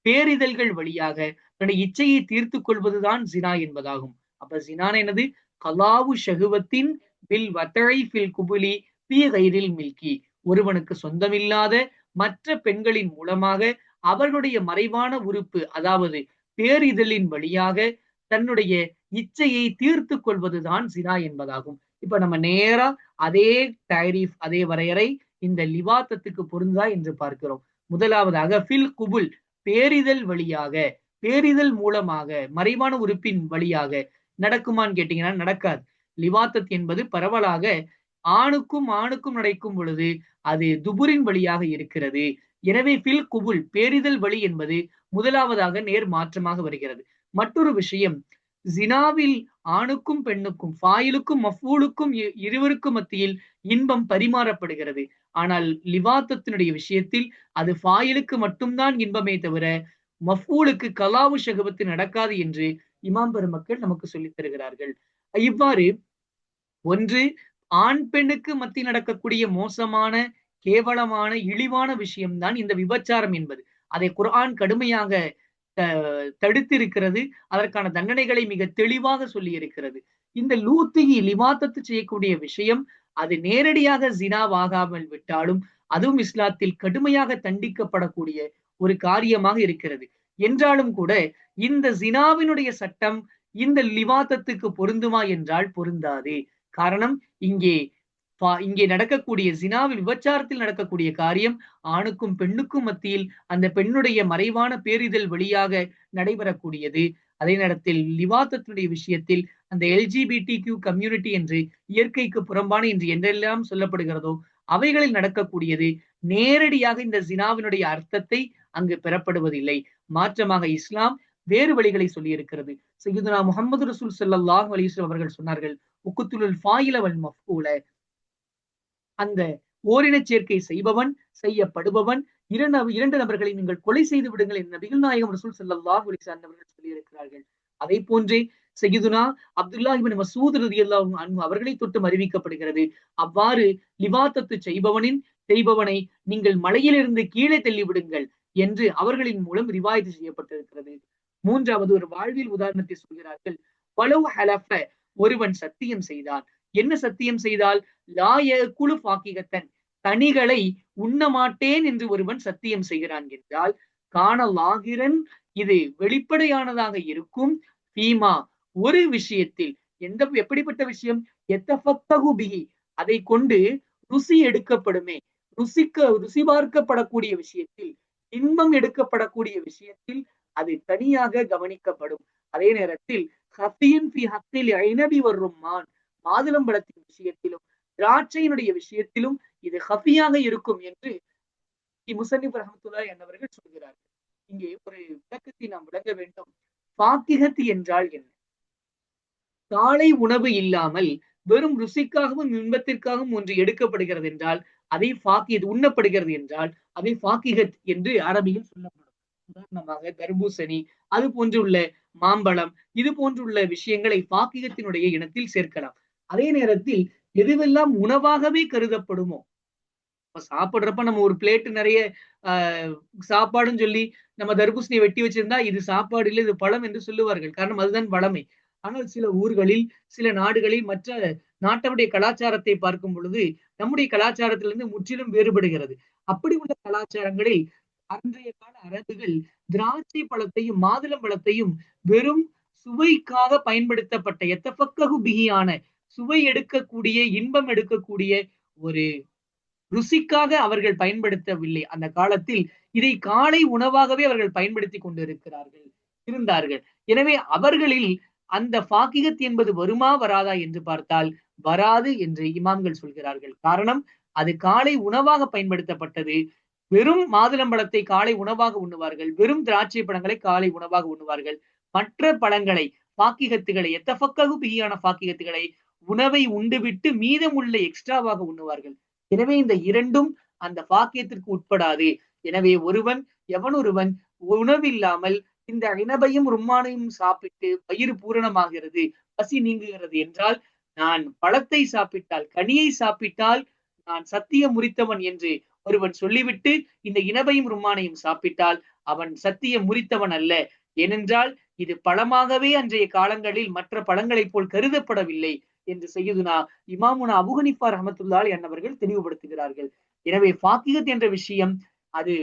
பேரிதழ்கள் வழியாக தன்னுடைய இச்சையை தீர்த்து கொள்வதுதான் ஜினா என்பதாகும். அப்ப ஜினா என்னது? கலாவு ஷஹுவத்தின் பில் வதழி ஃபில் குபுலி பி கைரில் மில்கி, ஒருவனுக்கு சொந்தமில்லாத மற்ற பெண்களின் மூலமாக அவர்களுடைய மறைவான உறுப்பு, அதாவது பேரிதழின் வழியாக தன்னுடைய இச்சையை தீர்த்து கொள்வதுதான் ஜினா என்பதாகும். இப்ப நம்ம நேரா அதே டைரீஃப், அதே வரையறை இந்த லிவாத்தத்துக்கு பொருந்தா என்று பார்க்கிறோம். முதலாவதாக ஃபில் குபுல், பேரிதழ் வழியாக, பேரிதழ் மூலமாக, மறைவான உறுப்பின் வழியாக நடக்குமான்னு கேட்டீங்கன்னா நடக்காது. லிவாத்தத் என்பது பரவலாக ஆணுக்கும் நடக்கும் பொழுது அது துபுரின் வழியாக இருக்கிறது. எனவே ஃபில் குபுல், பேரிதழ் வழி என்பது முதலாவதாக நேர் மாற்றமாக வருகிறது. மற்றொரு விஷயம், ஜினாவில் ஆணுக்கும் பெண்ணுக்கும், ஃபாயிலுக்கும் மஃபூலுக்கும் இருவருக்கும் மத்தியில் இன்பம் பரிமாறப்படுகிறது. ஆனால் லிவாத்தத்தினுடைய விஷயத்தில் அது ஃபாயிலுக்கு மட்டும்தான் இன்பமே தவிர மஃபூலுக்கு கலாவு ஷஹவத்து நடக்காது என்று இமாம் பெருமக்கள் நமக்கு சொல்லித் தருகிறார்கள். இவ்வாறு ஒன்று, ஆண் பெண்ணுக்கு மத்தியில் நடக்கக்கூடிய மோசமான, கேவலமான, இழிவான விஷயம்தான் இந்த விபச்சாரம் என்பது. அதை குர்ஆன் கடுமையாக தடுத்திருக்கிறது. அதற்கான தண்டனைகளை மிக தெளிவாக சொல்லி இருக்கிறது. இந்த லூத்திகி லிவாத்தத்து செய்யக்கூடிய விஷயம் அது நேரடியாக ஜினாவாகாமல் விட்டாலும் அதுவும் இஸ்லாத்தில் கடுமையாக தண்டிக்கப்படக்கூடிய ஒரு காரியமாக இருக்கிறது. என்றாலும் கூட இந்த ஜினாவினுடைய சட்டம் இந்த லிவாத்தத்துக்கு பொருந்துமா என்றால் பொருந்தாது. காரணம் இங்கே நடக்கக்கூடிய ஜினாவில் விபச்சாரத்தில் நடக்கக்கூடிய காரியம் ஆணுக்கும் பெண்ணுக்கும் மத்தியில் அந்த பெண்ணுடைய மறைவான பேரிதழ் வழியாக நடைபெறக்கூடியது. அதே நேரத்தில் லிவாத்தத்துடைய விஷயத்தில் அந்த LGBTQ கம்யூனிட்டி என்று இயற்கைக்கு புறம்பான என்று என்றெல்லாம் சொல்லப்படுகிறதோ அவைகளில் நடக்கக்கூடியது. நேரடியாக இந்த ஜினாவினுடைய அர்த்தத்தை அங்கு பெறப்படுவதில்லை. மாற்றமாக இஸ்லாம் வேறு வழிகளை சொல்லி இருக்கிறது. சய்யிதுனா முஹம்மது ரசூல் ஸல்லல்லாஹு அலைஹி வஸல்லம் அவர்கள் சொன்னார்கள், உக்குத்துலுல் ஃபாயில வல் மஃபூல, அந்த ஓரினச் சேர்க்கை செய்பவன் செய்யப்படுபவன் இரண்டு நபர்களை நீங்கள் கொலை செய்து விடுங்கள் என்று நபிகள் நாயகம் ரசூல் ஸல்லல்லாஹு அலைஹி வஸல்லம் அவர்கள் சொல்லி இருக்கிறார்கள். அதை போன்றே சய்யிதுனா அப்துல்லாஹ் இப்னு மஸ்ஊத் ரலியல்லாஹு அன்ஹு அவர்களை தொட்டும் அறிவிக்கப்படுகிறது, அவ்வாறு லிவாத்தத்து செய்பவனை நீங்கள் மலையிலிருந்து கீழே தள்ளி விடுங்கள் என்று அவர்களின் மூலம் ரிவாயத்து செய்யப்பட்டிருக்கிறது. மூன்றாவது ஒரு வாழ்வியல் உதாரணத்தை சொல்கிறார்கள். வலவ் ஹலஃப, ஒருவன் சத்தியம் செய்தான். என்ன சத்தியம் செய்தால்? லா யகுலு ஃபாகிகத்தன், கனிகளை உண்ண மாட்டேன் என்று ஒருவன் சத்தியம் செய்கிறான் என்றால், கான லாகிரன், இது வெளிப்படையானதாக இருக்கும். ஃபீமா, ஒரு விஷயத்தில், எப்படிப்பட்ட விஷயம்? எத்தஃபத்தஹு பிஹி, அதை கொண்டு ருசி எடுக்கப்படுமே, ருசி பார்க்கப்படக்கூடிய விஷயத்தில், இன்பம் எடுக்கப்படக்கூடிய விஷயத்தில் அது தனியாக கவனிக்கப்படும். அதே நேரத்தில் ஹஃபியின் ஃபி ஹக்கில் ஐனபி வர்ரும்மான், மாதுளம்பழத்தின் விஷயத்திலும் திராட்சையினுடைய விஷயத்திலும் இது ஹஃபியாக இருக்கும் என்று முஸன்னிஃப் ரஹ்மத்துல்லாஹி அன்ஹு சொல்கிறார்கள். இங்கே ஒரு விளக்கத்தை நாம் விளங்க வேண்டும். ஃபாக்கிஹத் என்றால் என்ன? காலை உணவு இல்லாமல் வெறும் ருசிக்காகவும் இன்பத்திற்காகவும் ஒன்று எடுக்கப்படுகிறது என்றால் அதை ஃபாக்கிஹத், உண்ணப்படுகிறது என்றால் அதை ஃபாக்கிஹத் என்று அரபியில் சொல்லப்படும். உதாரணமாக தர்பூசணி, அது போன்றுள்ள மாம்பழம், இது போன்றுள்ள விஷயங்களை ஃபாக்கிஹத்தினுடைய இனத்தில் சேர்க்கலாம். அதே நேரத்தில் எதுவெல்லாம் உணவாகவே கருதப்படுமோ, சாப்பிடுறப்ப நம்ம ஒரு பிளேட் நிறைய சாப்பாடுன்னு சொல்லி நம்ம தர்பூசணியை வெட்டி வச்சிருந்தா இது சாப்பாடு இல்லை, இது பழம் என்று சொல்லுவார்கள். காரணம் அதுதான் வளமை. ஆனால் சில ஊர்களில், சில நாடுகளில், மற்ற நாட்டவுடைய கலாச்சாரத்தை பார்க்கும் பொழுது நம்முடைய கலாச்சாரத்திலிருந்து முற்றிலும் வேறுபடுகிறது. அப்படி உள்ள கலாச்சாரங்களில் அன்றைய கால அரபுகள் திராட்சை பழத்தையும் மாதுளம் பழத்தையும் வெறும் சுவைக்காக பயன்படுத்தப்பட்ட எத்தஃபக்கஹு பிஹியான, சுவை எடுக்கக்கூடிய, இன்பம் எடுக்கக்கூடிய ஒரு ருசிக்காக அவர்கள் பயன்படுத்தவில்லை. அந்த காலத்தில் இதை காலை உணவாகவே அவர்கள் பயன்படுத்தி இருந்தார்கள். எனவே அவர்களில் அந்த ஃபாக்கிஹத் என்பது வருமா வராதா என்று பார்த்தால் வராது என்று இமாம்கள் சொல்கிறார்கள். காரணம், அது காலை உணவாக பயன்படுத்தப்பட்டது. வெறும் மாதுளம்பழத்தை காலை உணவாக உண்ணுவார்கள், வெறும் திராட்சை பழங்களை காலை உணவாக உண்ணுவார்கள். மற்ற பழங்களை, ஃபாக்கிஹத்துகளை, எத்தஃபக்கஹு பிஹியான ஃபாக்கிஹத்துகளை உணவை உண்டுவிட்டு மீதமுள்ள எக்ஸ்ட்ராவாக உண்ணுவார்கள். எனவே இந்த இரண்டும் அந்த ஃபாக்கியத்திற்கு உட்படாது. எனவே எவனொருவன் உணவில்லாமல் இந்த இனபையும் ரும்மானையும் சாப்பிட்டு வயிறு பூரணமாகிறது, பசி நீங்குகிறது என்றால், நான் பழத்தை சாப்பிட்டால், கனியை சாப்பிட்டால் நான் சத்தியம் முறித்தவன் என்று ஒருவன் சொல்லிவிட்டு இந்த இனபையும் ரும்மானையும் சாப்பிட்டால் அவன் சத்தியம் முறித்தவன் அல்ல. ஏனென்றால் இது பழமாகவே அன்றைய காலங்களில் மற்ற பழங்களைப் போல் கருதப்படவில்லை என்று சய்யிதுனா இமாமுனா அபூ ஹனீஃபா ரஹ்மத்துல்லாஹி அன்ஹு தெளிவுபடுத்துகிறார்கள். எனவே ஃபாக்கிஹத் என்ற விஷயம் அது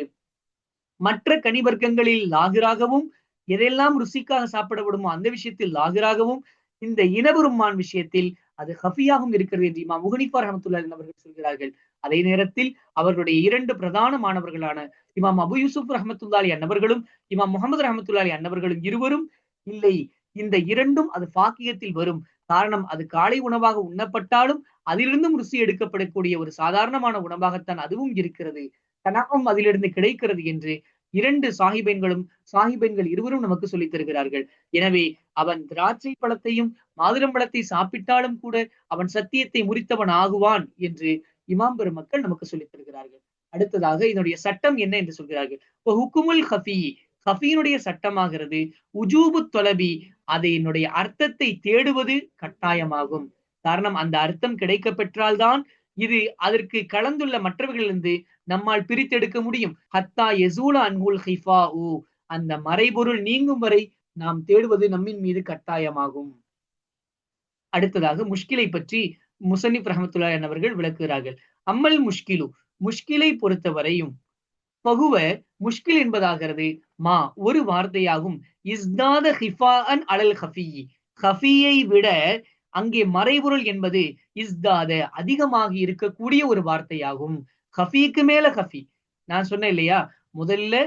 மற்ற கனிவர்க்கங்களில் லாகிராகவும், எதெல்லாம் ருசிக்காக சாப்பிடப்படுமோ அந்த விஷயத்தில் லாகிராகவும், இந்த இனபெருமான் விஷயத்தில் அது ஹஃபியாகவும் இருக்கிறது என்று இமாம் அபூ ஹனீஃபா ரஹ்மத்துல்லாஹி அவர்கள் சொல்கிறார்கள். அதே நேரத்தில் அவர்களுடைய இரண்டு பிரதான மாணவர்களான இமாம் அபு யூசுப் ரஹ்மத்துல்லாஹி அவர்களும் இமாம் முஹம்மது ரஹ்மத்துல்லாஹி அவர்களும் இருவரும், இல்லை, இந்த இரண்டும் அது ஃபாக்கியத்தில் வரும். காரணம், அது காலை உணவாக உண்ணப்பட்டாலும் அதிலிருந்தும் ருசி எடுக்கப்படக்கூடிய ஒரு சாதாரணமான உணவாகத்தான் அதுவும் இருக்கிறது, தனக்கும் அதிலிருந்து கிடைக்கிறது என்று இரண்டு சாஹிபெண்கள் இருவரும் நமக்கு சொல்லித் தருகிறார்கள். எனவே அவன் திராட்சை பழத்தையும் மாதுளம்பழத்தை சாப்பிட்டாலும் கூட அவன் சத்தியத்தை முறித்தவன் ஆகுவான் என்று இமாம் பெருமக்கள் நமக்கு சொல்லித் தருகிறார்கள். அடுத்ததாக இதனுடைய சட்டம் என்ன என்று சொல்கிறார்கள். ஹுக்குமுல் ஹஃபி, ஹஃபியினுடைய சட்டமாகிறது உஜூபு தொலபி, அதனுடைய அர்த்தத்தை தேடுவது கட்டாயமாகும். காரணம், அந்த அர்த்தம் கிடைக்க பெற்றால்தான் இது அதற்கு கலந்துள்ள மற்றவர்களிலிருந்து நம்மால் பிரித்தெடுக்க முடியும். ஹத்தா யசூல அன்ஹுல் ஹிஃபாஉ, அந்த மறைபொருள் நீங்கும் வரை நாம் தேடுவது நம்மின் மீது கட்டாயமாகும். அடுத்ததாக முஷ்கிலை பற்றி முசன்னிப் ரஹ்மத்துல்லாஹி அவர்கள் விளக்குகிறார்கள். அம்மல் முஷ்கிலு, முஷ்கிலை பொறுத்தவரையும் பகுவ, முஷ்கில் என்பதாகிறது மா ஒரு வார்த்தையாகும். இஸ்தாத ஹிஃபாஅன் அலல் ஹஃபியி, ஹஃபியை விட அங்கே மறைபொருள் என்பது இஸ்தாத அதிகமாகி இருக்கக்கூடிய ஒரு வார்த்தையாகும். ஹஃபிக்கு மேல ஹஃபி. நான் சொன்னேன் இல்லையா, முதல்ல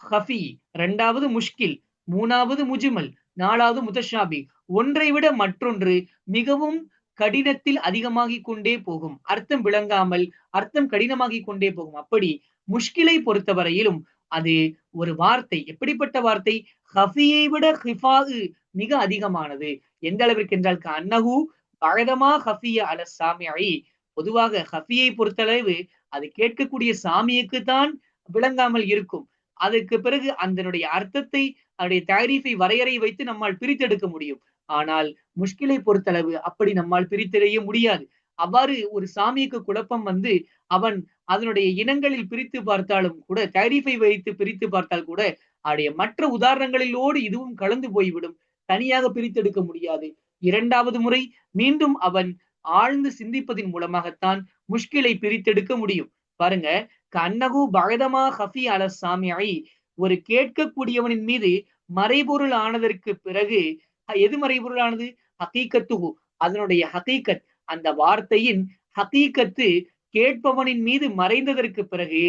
ஹஃபி, இரண்டாவது முஷ்கில், மூணாவது முஜ்மல், நாலாவது முத்தஷாபி. ஒன்றை விட மற்றொன்று மிகவும் கடினத்தில் அதிகமாகிக் கொண்டே போகும். அர்த்தம் விளங்காமல் அர்த்தம் கடினமாகிக் கொண்டே போகும். அப்படி முஷ்கிலை பொறுத்தவரையிலும் அது ஒரு வார்த்தை. எப்படிப்பட்ட வார்த்தை? ஹஃபியை விட ஹிஃபாஉ மிக அதிகமானது. எந்த அளவிற்கு என்றால் அன்னஹு பஅதமா ஹஃபிய அல சாமிஇ, பொதுவாக ஹஃபியை பொறுத்தளவு அது கேட்கக்கூடிய சாமியுக்கு தான் விளங்காமல் இருக்கும். அதுக்கு பிறகு அதனுடைய அர்த்தத்தை, அதனுடைய தாரீஃபை, வரையறை வைத்து நம்மால் பிரித்தெடுக்க முடியும். ஆனால் முஷ்கிலை பொறுத்தளவு அப்படி நம்மால் பிரித்தெறிய முடியாது. அவ்வாறு ஒரு சாமிக்கு குழப்பம் வந்து அவன் அதனுடைய இனங்களில் பிரித்து பார்த்தாலும் கூட, தாரீஃபை வைத்து பிரித்து பார்த்தால் கூட, அதனுடைய மற்ற உதாரணங்களிலோடு இதுவும் கலந்து போய்விடும். தனியாக பிரித்தெடுக்க முடியாது. இரண்டாவது முறை மீண்டும் அவன் ஆழ்ந்து சிந்திப்பதின் மூலமாகத்தான் முஷ்கிலை பிரித்தெடுக்க முடியும். பாருங்க, கன்னகு பகதமா ஹஃபி அல சாமிஐ, ஒரு கேட்கக்கூடியவனின் மீது மறைபொருள் ஆனதற்கு பிறகு எது மறைபொருள் ஆனது? ஹகீகத்துஹு, அதனுடைய ஹகீகத், அந்த வார்த்தையின் ஹகீகத்து கேட்பவனின் மீது மறைந்ததற்கு பிறகு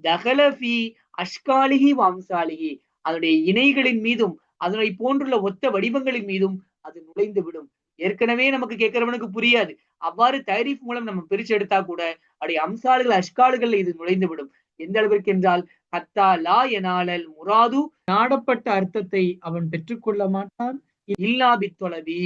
தகலபி அஷ்காலிஹி வம்சாலிஹி, அதனுடைய இணைகளின் மீதும் அதனை போன்றுள்ள ஒத்த வடிவங்களின் மீதும் அது நுழைந்து விடும். ஏற்கனவே நமக்கு கேட்கிறவனுக்கு புரியாது. அவ்வாறு தாரீஃப் மூலம் நம்ம பிரிச்சு எடுத்தா கூட அடைய அம்சாலுகள் அஷ்காலுகள் இது நுழைந்து விடும். எந்த அளவிற்கு என்றால் ஹத்தா லா யனாலல் முராது, நாடப்பட்ட அர்த்தத்தை அவன் பெற்றுக்கொள்ள மாட்டான். இல்லா பித்தொலபி,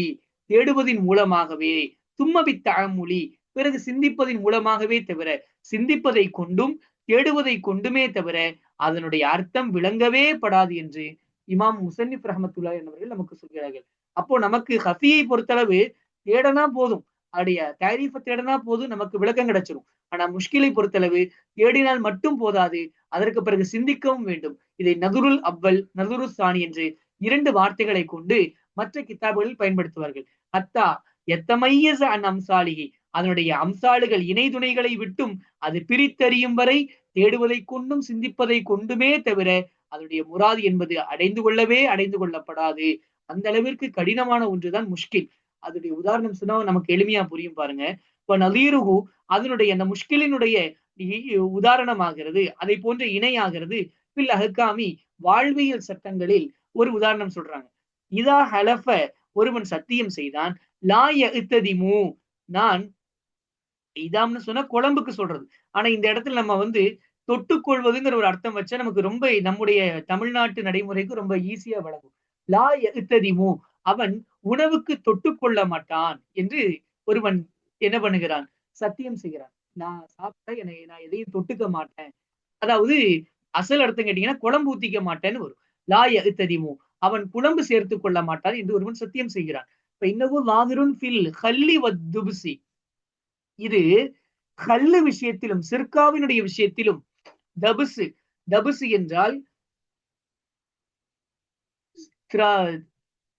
தேடுவதின் மூலமாகவே, தும்மபித் தஅமுலி, பிறகு சிந்திப்பதின் மூலமாகவே தவிர, சிந்திப்பதை கொண்டும் தேடுவதை கொண்டுமே தவிர அதனுடைய அர்த்தம் விளங்கவே படாது என்று இமாம் முசன்னிப் ரஹ்மத்துல்லாஹி என்பவர்கள் நமக்கு சொல்கிறார்கள். அப்போ நமக்கு ஹஃபியை பொறுத்தளவு தேடனா போதும், அடைய தாரீஃபை தேடனா போதும், நமக்கு விளக்கம் கிடைச்சிடும். ஆனா முஷ்கிலை பொறுத்தளவு தேடினால் மட்டும் போதாது, அதற்கு பிறகு சிந்திக்கவும் வேண்டும். இதை நதுருல் அவ்வல், நதுருல் சானி என்று இரண்டு வார்த்தைகளை கொண்டு மற்ற கிதாபுகளில் பயன்படுத்துவார்கள். ஹத்தா எத்தமையஸ அன் அம்சாலிஹி, அதனுடைய அம்சாலுகள் இணை துணைகளை விட்டும் அது பிரித்தறியும் வரை தேடுவதை கொண்டும் சிந்திப்பதை கொண்டுமே தவிர அதனுடைய முராது என்பது அடைந்து கொள்ளப்படாது. அந்த அளவிற்கு கடினமான ஒன்றுதான் முஷ்கில். அதனுடைய உதாரணம் சொன்னா நமக்கு எளிமையா புரியும் பாருங்க. இப்ப நலீருஹு, அதனுடைய அந்த முஷ்கிலினுடைய உதாரணமாகிறது, அதை போன்ற இணையாகிறது பில் அஹ்காமி, வாழ்வியல் சட்டங்களில் ஒரு உதாரணம் சொல்றாங்க. இதா ஹலஃப, ஒருவன் சத்தியம் செய்தான், லா யஅ்ததிமு, நான் இதாம்னு சொன்னா குழம்புக்கு சொல்றது. ஆனா இந்த இடத்துல நம்ம வந்து தொட்டுக்கொள்வதுங்கிற ஒரு அர்த்தம் வச்சா நமக்கு ரொம்ப நம்முடைய தமிழ்நாட்டு நடைமுறைக்கு ரொம்ப ஈஸியா வழங்கும். லா யஅ்ததிமு, அவன் உணவுக்கு தொட்டுக்கொள்ள மாட்டான் என்று ஒருவன் என்ன பண்ணுகிறான்? சத்தியம் செய்கிறான். நான் சாப்பிட்டா நான் எதையும் தொட்டுக்க மாட்டேன். அதாவது அசல் அர்த்தம் கேட்டீங்கன்னா குழம்பு ஊத்திக்க மாட்டேன்னு வரும். லா யஅ்ததிமு, அவன் குழம்பு சேர்த்துக் கொள்ள மாட்டான் என்று ஒருவன் சத்தியம் செய்கிறான். இப்ப இன்னகு லாதிருன் ஃபில் ஹல்லி வத்துப்சி, இது ஹல்லு விஷயத்திலும் சிர்காவினுடைய விஷயத்திலும் தபுசு, தபுசு என்றால்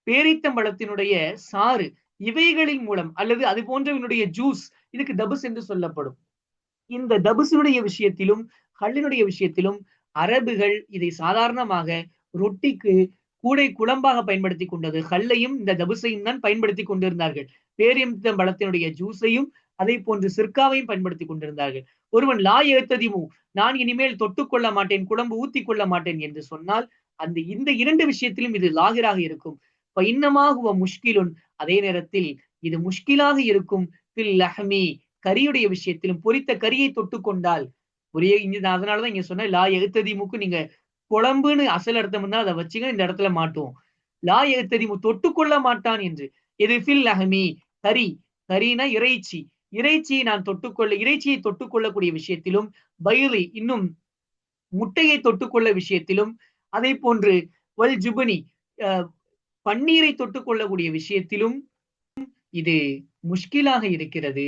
பேரித்தம்பழத்தினுடைய சாறு, இவைகளின் மூலம் அல்லது அது போன்றவனுடைய ஜூஸ், இதுக்கு தபுஸ் என்று சொல்லப்படும். இந்த தபுசினுடைய விஷயத்திலும் ஹல்லினுடைய விஷயத்திலும் அரபுகள் இதை சாதாரணமாக ரொட்டிக்கு கூடை குழம்பாக பயன்படுத்தி கொண்டது. ஹல்லையும் இந்த தபுசையும் தான் பயன்படுத்தி கொண்டிருந்தார்கள். பேரித்தம்பழத்தினுடைய ஜூஸையும் அதை போன்று சிர்காவையும் பயன்படுத்தி கொண்டிருந்தார்கள். ஒருவன் லா யஅ்ததிமு, நான் இனிமேல் தொட்டுக்கொள்ள மாட்டேன், குழம்பு ஊத்தி கொள்ள மாட்டேன் என்று சொன்னால் இந்த இரண்டு விஷயத்திலும் இது லாகிராக இருக்கும். இன்னமாக முஷ்கிலுன், அதே நேரத்தில் இது முஷ்கிலாக இருக்கும் பில் லஹ்மி, கரியுடைய விஷயத்திலும், பொரித்த கரியை தொட்டுக்கொண்டால் அதனாலதான் இங்க சொன்ன லா யஅ்ததிமுக்கு நீங்க குழம்புன்னு அசல் அர்த்தம் இருந்தா அதை வச்சுங்க, இந்த இடத்துல மாட்டுவோம். லா யஅ்ததிமு, தொட்டுக்கொள்ள மாட்டான் என்று. இது ஃபில் லஹ்மி, கரி, கரினா இறைச்சி, இறைச்சியை இறைச்சியை தொட்டுக்கொள்ளக்கூடிய விஷயத்திலும், பைலி, இன்னும் முட்டையை தொட்டுக்கொள்ள விஷயத்திலும், அதை போன்று வல் ஜுபனி, பன்னீரை தொட்டுக்கொள்ளக்கூடிய விஷயத்திலும் இது முஷ்கிலாக இருக்கிறது.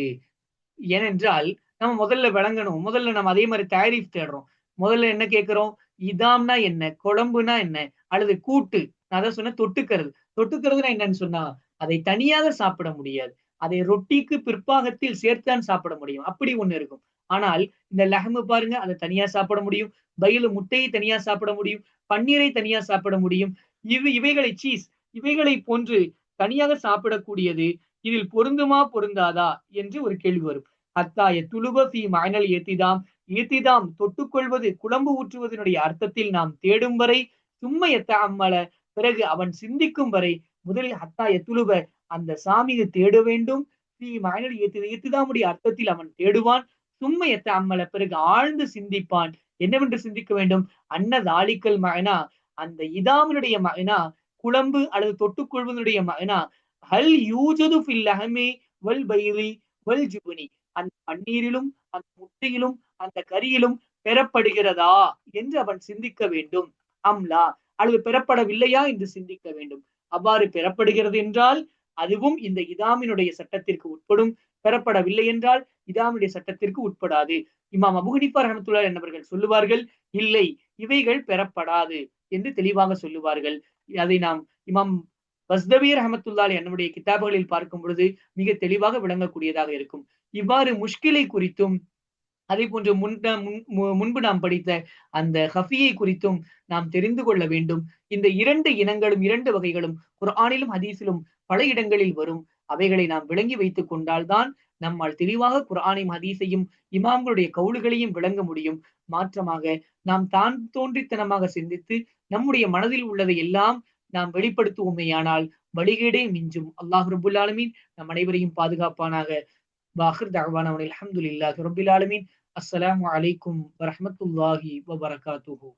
ஏனென்றால் நம்ம முதல்ல விளங்கணும். முதல்ல நம்ம அதே மாதிரி தாரீஃப் தேடுறோம். முதல்ல என்ன கேட்கிறோம்? இதாம்னா என்ன? குழம்புனா என்ன? அல்லது கூட்டு. நான் அதான் சொன்னேன் தொட்டுக்கிறது. தொட்டுக்கிறதுனா என்னன்னு சொன்னா, அதை தனியாக சாப்பிட முடியாது. அதை ரொட்டிக்கு பிற்பாகத்தில் சேர்த்துதான் சாப்பிட முடியும். அப்படி ஒண்ணு இருக்கும். ஆனால் இந்த லஹ்மு பாருங்க, அதை தனியா சாப்பிட முடியும். பயிலு முட்டையை தனியா சாப்பிட முடியும். பன்னீரை தனியா சாப்பிட முடியும். இவைகளை சீஸ் இவைகளை போன்று தனியாக சாப்பிடக்கூடியது இதில் பொருந்துமா பொருந்தாதா என்று ஒரு கேள்வி வரும். அத்தாய துலுபி மயனல் ஏத்திதாம் ஏத்திதாம் தொட்டுக்கொள்வது குழம்பு ஊற்றுவதனுடைய அர்த்தத்தில் நாம் தேடும் வரை சும்மையத்த அம்மல பிறகு அவன் சிந்திக்கும் வரை முதலில் ஹத்தாய துலுப அந்த சாமியை தேட வேண்டும். மயனல் ஏத்திதாமுடைய அர்த்தத்தில் அவன் தேடுவான். சும்மையத்த அம்மல பிறகு ஆழ்ந்து சிந்திப்பான். என்னவென்று சிந்திக்க வேண்டும்? அன்னதாளிக்கல் மகனா அந்த இதாமனுடைய மகனா குழம்பு அல்லது தொட்டுக்கொள்வதனுடைய மகனா ஹல் யூஜது ஃபில் லஹமி வல் பைரி வல் ஜுபனி அந்த பன்னீரிலும் அந்த முட்டையிலும் அந்த கரியிலும் பெறப்படுகிறதா என்று அவன் சிந்திக்க வேண்டும். அம்லா அல்லது பெறப்படவில்லையா என்று சிந்திக்க வேண்டும். அவ்வாறு பெறப்படுகிறது என்றால் அதுவும் இந்த இதாமினுடைய சட்டத்திற்கு உட்படும். பெறப்படவில்லை என்றால் இதாமுடைய சட்டத்திற்கு உட்படாது. இமாம் அபூ ஹனீஃபா ரஹ்மத்துல்லாஹி என்பவர்கள் சொல்லுவார்கள், இல்லை இவைகள் பெறப்படாது என்று தெளிவாக சொல்லுவார்கள். அதை நாம் இமாம் பஸ்தவி ரஹமத்துல்லாஹி என்னுடைய கிதாபுகளில் பார்க்கும் பொழுது மிக தெளிவாக விளங்கக்கூடியதாக இருக்கும். இவ்வாறு முஷ்கிலை குறித்தும் அதே போன்று முன்பு நாம் படித்த அந்த ஹஃபியை குறித்தும் நாம் தெரிந்து கொள்ள வேண்டும். இந்த இரண்டு இனங்களும் இரண்டு வகைகளும் குர்ஆனிலும் ஹதீஸிலும் பல இடங்களில் வரும். அவைகளை நாம் விளங்கி வைத்துக் கொண்டால்தான் நம்மால் தெளிவாக குர்ஆனையும் ஹதீஸையும் இமாம்களுடைய கவுலுகளையும் விளங்க முடியும். மாற்றமாக நாம் தான் தோன்றித்தனமாக சிந்தித்து நம்முடைய மனதில் உள்ளதை எல்லாம் நாம் வெளிப்படுத்துவோமேயானால் வழிகேடே மிஞ்சும். அல்லாஹ் ரப்புல் ஆலமீன் நம் அனைவரையும் பாதுகாப்பானாக. வாஹிர் தஅவானா அல்ஹம்துலில்லாஹி ரப்பில் ஆலமீன். அஸ்ஸலாமு அலைக்கும் வரஹ்மத்துல்லாஹி வபரகாத்துஹு.